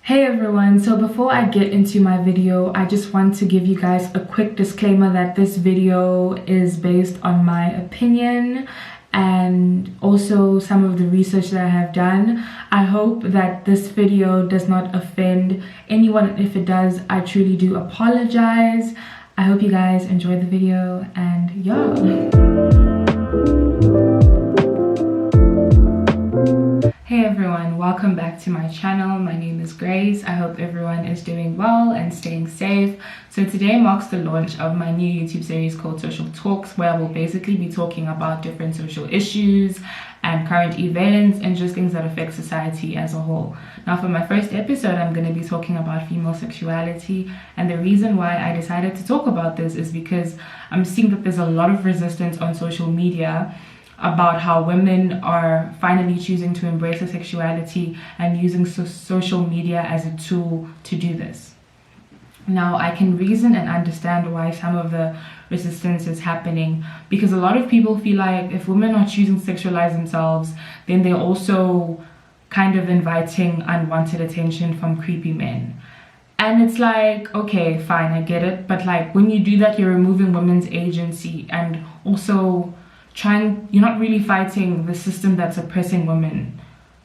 Hey everyone, so before I get into my video, I just want to give you guys a quick disclaimer that this video is based on my opinion and also some of the research that I have done. I hope that this video does not offend anyone. If it does, I truly do apologize. I hope you guys enjoy the video and yeah. Hey everyone, welcome back to my channel. My name is Grace. I hope everyone is doing well and staying safe. So today marks the launch of my new YouTube series called Social Talks, where I will basically be talking about different social issues and current events and just things that affect society as a whole. Now for my first episode, I'm going to be talking about female sexuality, and the reason why I decided to talk about this is because I'm seeing that there's a lot of resistance on social media about how women are finally choosing to embrace their sexuality and using social media as a tool to do this. Now, I can reason and understand why some of the resistance is happening, because a lot of people feel like if women are choosing to sexualize themselves, then they're also kind of inviting unwanted attention from creepy men. And it's like, okay, fine, I get it, but like when you do that, you're removing women's agency and also you're not really fighting the system that's oppressing women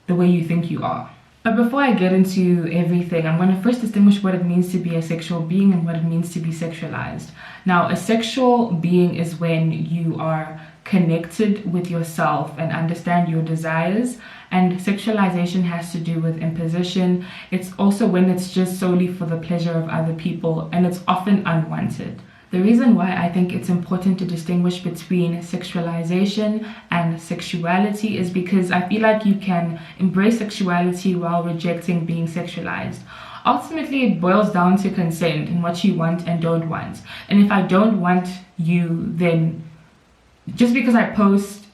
the way you think you are. But before I get into everything, I'm going to first distinguish what it means to be a sexual being and what it means to be sexualized. Now, a sexual being is when you are connected with yourself and understand your desires, and sexualization has to do with imposition. It's also when it's just solely for the pleasure of other people, and it's often unwanted. The reason why I think it's important to distinguish between sexualization and sexuality is because I feel like you can embrace sexuality while rejecting being sexualized. Ultimately, it boils down to consent and what you want and don't want. And if I don't want you, then just because I post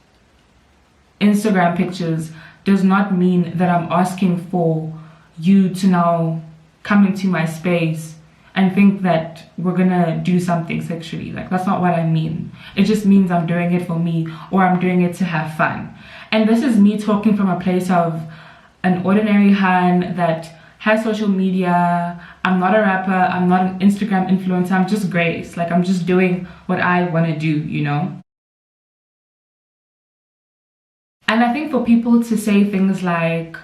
Instagram pictures does not mean that I'm asking for you to now come into my space and think that we're gonna do something sexually. Like, that's not what I mean. It just means I'm doing it for me, or I'm doing it to have fun. And this is me talking from a place of an ordinary Han that has social media. I'm not a rapper, I'm not an Instagram influencer, I'm just Grace. Like, I'm just doing what I wanna do, you know? And I think for people to say things like,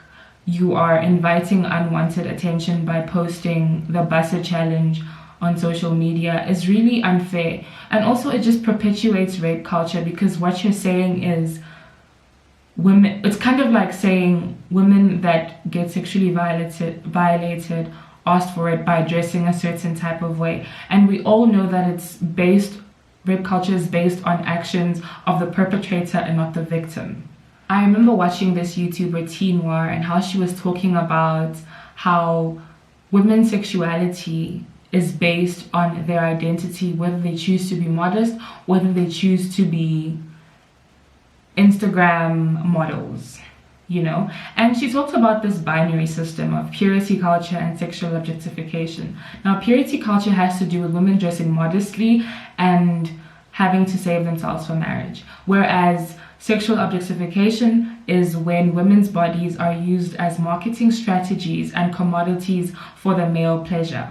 you are inviting unwanted attention by posting the Buster challenge on social media is really unfair. And also it just perpetuates rape culture, because what you're saying is women, it's kind of like saying women that get sexually violated asked for it by dressing a certain type of way. And we all know that rape culture is based on actions of the perpetrator and not the victim. I remember watching this YouTuber Teen Noir and how she was talking about how women's sexuality is based on their identity, whether they choose to be modest, whether they choose to be Instagram models, you know? And she talks about this binary system of purity culture and sexual objectification. Now, purity culture has to do with women dressing modestly and having to save themselves for marriage, whereas sexual objectification is when women's bodies are used as marketing strategies and commodities for the male pleasure.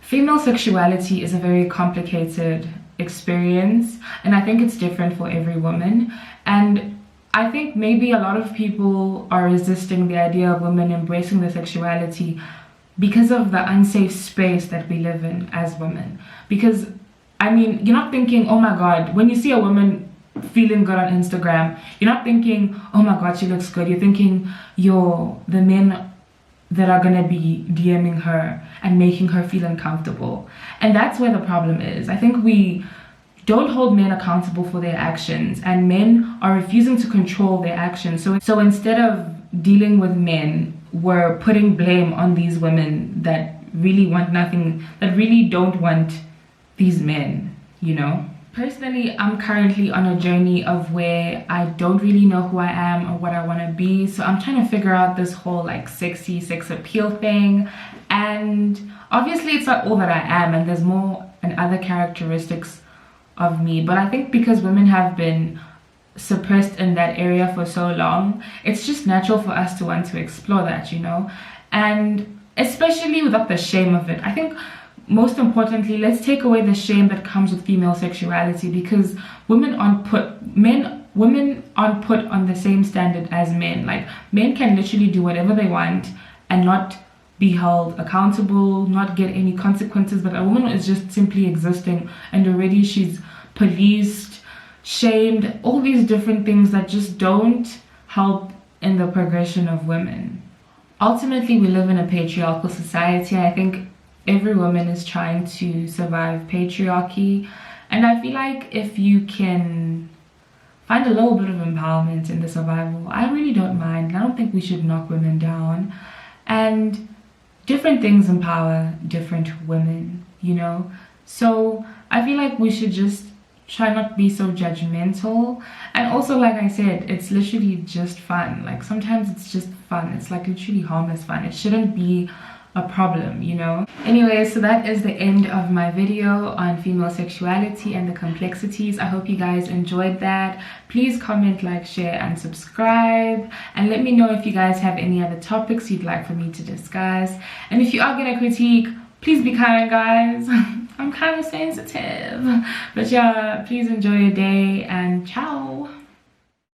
Female sexuality is a very complicated experience, and I think it's different for every woman. And I think maybe a lot of people are resisting the idea of women embracing their sexuality because of the unsafe space that we live in as women. Because, I mean, you're not thinking, oh my God, when you see a woman feeling good on Instagram, you're not thinking, oh my God, she looks good. You're thinking, the men that are gonna be DMing her and making her feel uncomfortable. And that's where the problem is. I think we don't hold men accountable for their actions, and men are refusing to control their actions. So instead of dealing with men, we're putting blame on these women that really want nothing, that really don't want these men, you know? Personally, I'm currently on a journey of where I don't really know who I am or what I want to be. So I'm trying to figure out this whole like sexy sex appeal thing. And obviously it's not all that I am, and there's more and other characteristics of me. But I think because women have been suppressed in that area for so long, it's just natural for us to want to explore that, you know? and especially without the shame of it. I think most importantly, let's take away the shame that comes with female sexuality, because women aren't put on the same standard as men. Like, men can literally do whatever they want and not be held accountable, not get any consequences, but a woman is just simply existing, and already she's policed, shamed, all these different things that just don't help in the progression of women. Ultimately, we live in a patriarchal society. I think every woman is trying to survive patriarchy, and I feel like if you can find a little bit of empowerment in the survival, I really don't mind. I don't think we should knock women down, and different things empower different women, you know. So I feel like we should just try not to be so judgmental, and also, like I said, it's literally just fun. Like, sometimes it's just fun. It's like literally harmless fun. It shouldn't be a problem, you know. Anyway, so that is the end of my video on female sexuality and the complexities. I hope you guys enjoyed that. Please comment, like, share, and subscribe, and let me know if you guys have any other topics you'd like for me to discuss. And if you are gonna critique, please be kind, guys. I'm kind of sensitive, but yeah, please enjoy your day, and ciao.